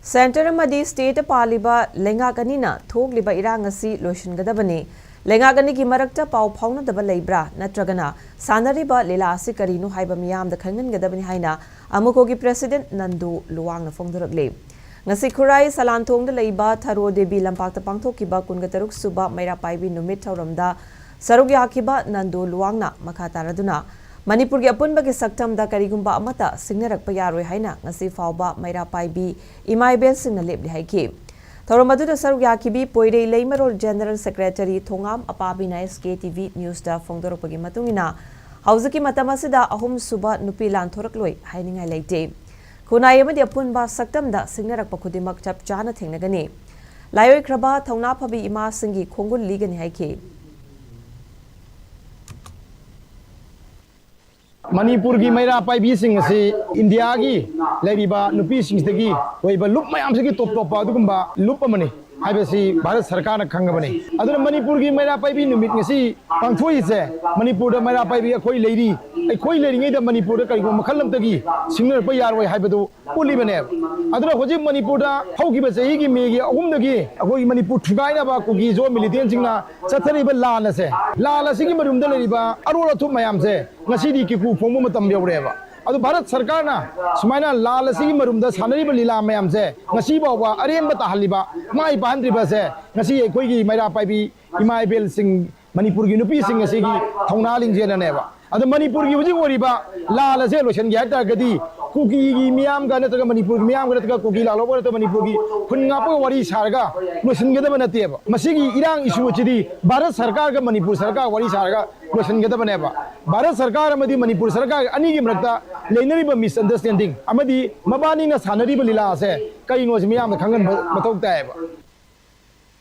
Center amadi state paliba lengakanina thokliba irang asi loisinggadabani lengakani ki marakta pau phaunadaba leibra natragana sanariba lela asi karinu haiba miyamda khangangadabani haina amukogi president Nandu Luwangna phongdorakle ngasi khurai salanthongda leiba Tharo Devi lampakta pangthokiba kungataruk suba maira paibi numit thauramda saruk yakiba Nandu Luwangna makha taraduna Manipur ki apunba ki saktamda karigumba amata singnarakpa yaroi haina ngasi fauba maira paibi imaibel singna lepli haiki Thauramadu saruk yakibi poirei leimarol general secretary Thongam Apabina SKTV news da phongdorakpagi matungina hauzaki matamasida ahum suba nupi lanthorakloi hainingai leite khunai amadi apunba saktamda singnarakpa khudimak chap chana thengnagani layoi khraba thongna phabi ima singi khongul ligani haiki Manipur की मैरा पाइबी सिंह से India की लेरीबा नुपी सिंह की वही loop ma'am से top top अदुगुम्बा loop मने हाइबसी भारत सरकार खंगबने अदुना मणिपुर की मैरा पाइबी नुमित ngasi पांथोई से मणिपुर दा मैरा पाइबी अखोई लेरी अखोई लेरिङै दा मणिपुर दा करिगो मखल लमतगी सिंगनर प यारoi हाइबदो पुलिबने अदुना होजि मणिपुर दा हौगिबा चही की मेगी अहुमदगी अखोई मणिपुर थुगाइना बा कुगी जो मिलिटेंट सिंगना चथरिबा लान से लाल सिगी मरुम दा लेरिबा अरोरा थु मयाम से ngasi di kiku फोंबो मतम यौरेबा अदु भारत सरकार ना सुमाइना लाल असिगी मरुमदा सानरिबा लीला मयाम से ngasi बावा अरेंबा ताहलिबा माइ पाहनद्रिबा से ngasi एखोइगी मैरा पाइबी इमाइबेल सिंह मणिपुर की नुपी सिंह असिगी थौना लिंजेननेबा अदु मणिपुर की हुजि ओरिबा लाल से लोशन ग्याटा गदी कुकी की मियाम का नतगा मणिपुर की मियाम का नतगा कुकी लालोबा नतगा मणिपुर की खुनगापा वरी सारगा लोशनगदबा नतेबा मसिगी इरांग इशू चिदी भारत सरकार का मणिपुर सरकार वरी सारगा लोशनगदबनेबा भारत सरकार अमदी मणिपुर सरकार अनी की मरक्ता लेनरिबा मिसअंडरस्टैंडिंग अमदी मबानी ना सानरिबा लीला से कई नोज मियाम खंगन मथौक तायबा